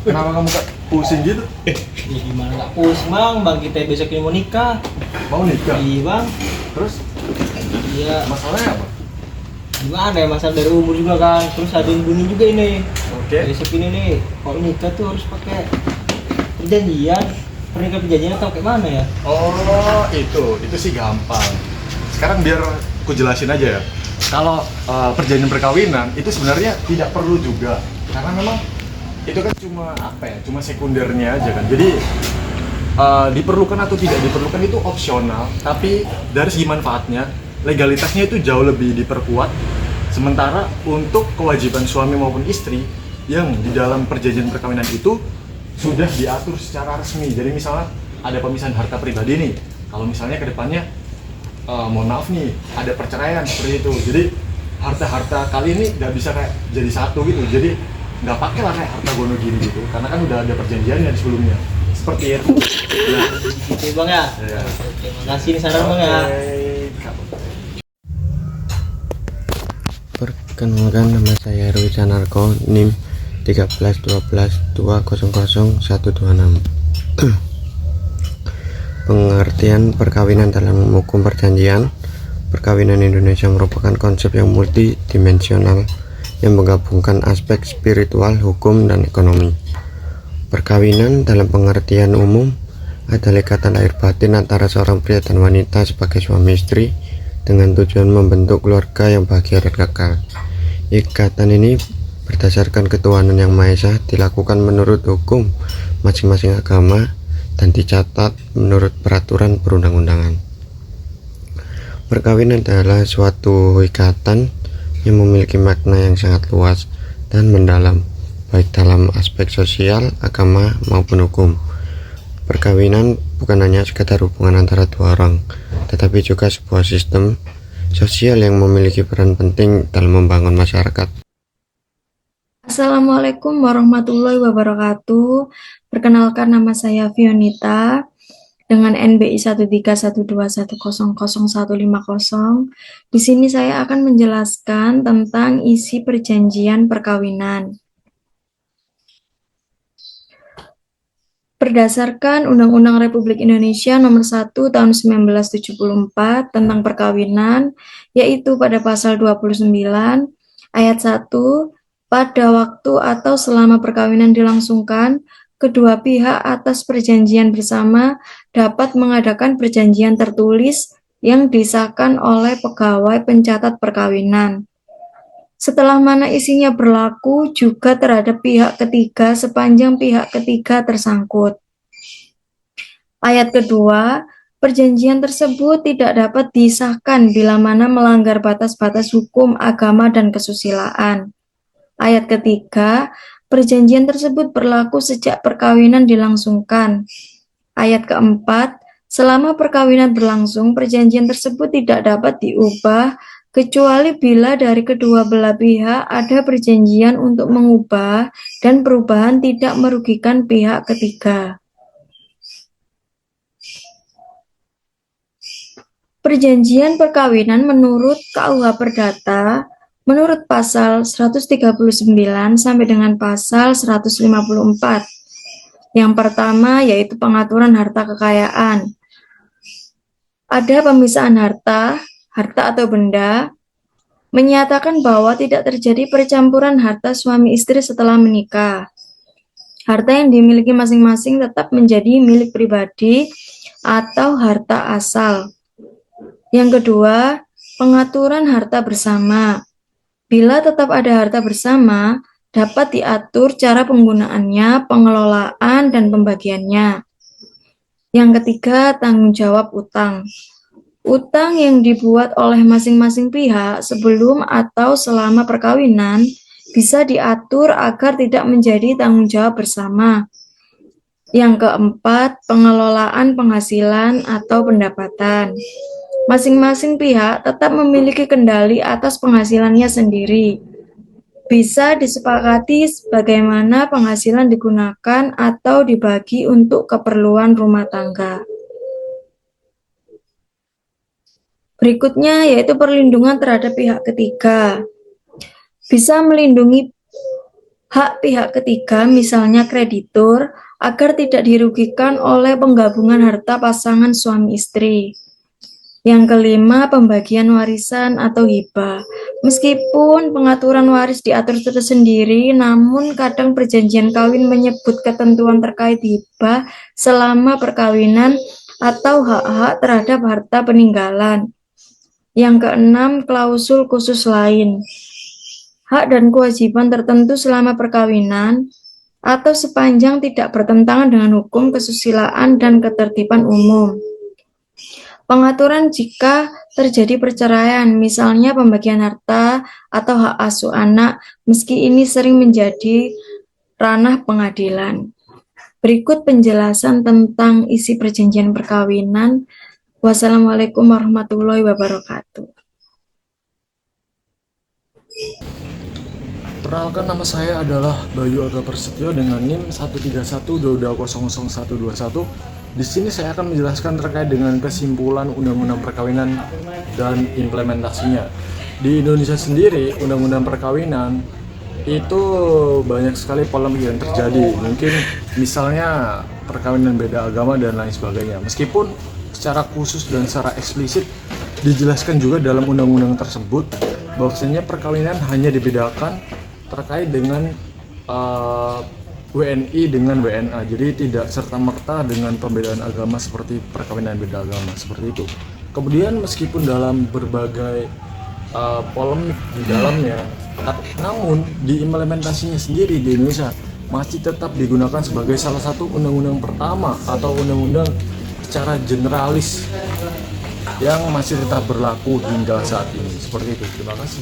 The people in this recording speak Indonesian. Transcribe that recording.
Kenapa kamu kak pusing gitu? Ya gimana nggak pusing bang, kita besok ini mau nikah. Mau nikah? Iya bang. Terus Iya. masalahnya apa? Gimana ya, masalah dari umur juga kan. Terus ada yang bunyi juga ini. Oke. Besok ini nih, kalau nikah tuh harus pakai perjanjian. Pernikahan perjanjian atau kayak mana ya? Oh itu sih gampang. Sekarang biar aku jelasin aja ya. Kalau perjanjian perkawinan itu sebenarnya tidak perlu juga, karena memang itu kan cuma apa ya, cuma sekundernya aja kan. Jadi diperlukan atau tidak diperlukan itu opsional, tapi dari segi manfaatnya, legalitasnya itu jauh lebih diperkuat. Sementara untuk kewajiban suami maupun istri yang di dalam perjanjian perkawinan itu sudah diatur secara resmi. Jadi misalnya ada pemisahan harta pribadi nih, kalau misalnya kedepannya mohon maaf nih ada perceraian seperti itu, jadi harta-harta kali ini nggak bisa kayak jadi satu gitu, jadi nggak pakai lah kayak harta gono gini gitu, karena kan udah ada perjanjiannya di sebelumnya seperti itu. Nah, Gitu bang ya. ya. Oke, makasih nih saran bang ya. Perkenalkan, nama saya Erwi Sanarko, NIM 1312200126. Pengertian perkawinan dalam hukum perjanjian. Perkawinan Indonesia merupakan konsep yang multidimensional yang menggabungkan aspek spiritual, hukum, dan ekonomi. Perkawinan dalam pengertian umum adalah ikatan lahir batin antara seorang pria dan wanita sebagai suami istri dengan tujuan membentuk keluarga yang bahagia dan kekal. Ikatan ini berdasarkan ketuhanan yang Maha Esa, dilakukan menurut hukum masing-masing agama, dan dicatat menurut peraturan perundang-undangan. Perkawinan adalah suatu ikatan yang memiliki makna yang sangat luas dan mendalam, baik dalam aspek sosial, agama, maupun hukum. Perkawinan bukan hanya sekadar hubungan antara dua orang, tetapi juga sebuah sistem sosial yang memiliki peran penting dalam membangun masyarakat. Assalamualaikum warahmatullahi wabarakatuh. Perkenalkan, nama saya Fionita dengan NBI 13121000150. Di sini saya akan menjelaskan tentang isi perjanjian perkawinan. Berdasarkan Undang-Undang Republik Indonesia Nomor 1 Tahun 1974 tentang perkawinan, yaitu pada pasal 29 ayat 1, pada waktu atau selama perkawinan dilangsungkan, kedua pihak atas perjanjian bersama dapat mengadakan perjanjian tertulis yang disahkan oleh pegawai pencatat perkawinan. Setelah mana isinya berlaku juga terhadap pihak ketiga sepanjang pihak ketiga tersangkut. Ayat kedua, perjanjian tersebut tidak dapat disahkan bila mana melanggar batas-batas hukum, agama, dan kesusilaan. Ayat ketiga, perjanjian tersebut berlaku sejak perkawinan dilangsungkan. Ayat keempat, selama perkawinan berlangsung, perjanjian tersebut tidak dapat diubah kecuali bila dari kedua belah pihak ada perjanjian untuk mengubah dan perubahan tidak merugikan pihak ketiga. Perjanjian perkawinan menurut KUH Perdata, menurut pasal 139 sampai dengan pasal 154. Yang pertama yaitu pengaturan harta kekayaan. Ada pemisahan harta atau benda, menyatakan bahwa tidak terjadi percampuran harta suami istri setelah menikah. Harta yang dimiliki masing-masing tetap menjadi milik pribadi atau harta asal. Yang kedua, pengaturan harta bersama. Bila tetap ada harta bersama, dapat diatur cara penggunaannya, pengelolaan, dan pembagiannya. Yang ketiga, tanggung jawab utang. Utang yang dibuat oleh masing-masing pihak sebelum atau selama perkawinan bisa diatur agar tidak menjadi tanggung jawab bersama. Yang keempat, pengelolaan penghasilan atau pendapatan. Masing-masing pihak tetap memiliki kendali atas penghasilannya sendiri. Bisa disepakati bagaimana penghasilan digunakan atau dibagi untuk keperluan rumah tangga. Berikutnya yaitu perlindungan terhadap pihak ketiga. Bisa melindungi hak pihak ketiga, misalnya kreditur, agar tidak dirugikan oleh penggabungan harta pasangan suami istri. Yang kelima, pembagian warisan atau hibah. Meskipun pengaturan waris diatur tersendiri, namun kadang perjanjian kawin menyebut ketentuan terkait hibah selama perkawinan atau hak-hak terhadap harta peninggalan. Yang keenam, klausul khusus lain. Hak dan kewajiban tertentu selama perkawinan atau sepanjang tidak bertentangan dengan hukum kesusilaan dan ketertiban umum. Pengaturan jika terjadi perceraian, misalnya pembagian harta atau hak asuh anak, meski ini sering menjadi ranah pengadilan. Berikut penjelasan tentang isi perjanjian perkawinan. Wassalamualaikum warahmatullahi wabarakatuh. Perkenalkan, nama saya adalah Bayu Aga Prasetyo dengan NIM 13122000121. Di sini saya akan menjelaskan terkait dengan kesimpulan Undang-Undang Perkawinan dan implementasinya. Di Indonesia sendiri, Undang-Undang Perkawinan itu banyak sekali polemik yang terjadi. Mungkin misalnya perkawinan beda agama dan lain sebagainya. Meskipun secara khusus dan secara eksplisit dijelaskan juga dalam undang-undang tersebut bahwasanya perkawinan hanya dibedakan terkait dengan WNI dengan WNA, jadi tidak serta-merta dengan pembedaan agama seperti perkawinan beda agama seperti itu. Kemudian meskipun dalam berbagai polemik di dalamnya, namun di implementasinya sendiri di Indonesia masih tetap digunakan sebagai salah satu undang-undang pertama atau undang-undang secara generalis yang masih tetap berlaku hingga saat ini. Seperti itu. Terima kasih.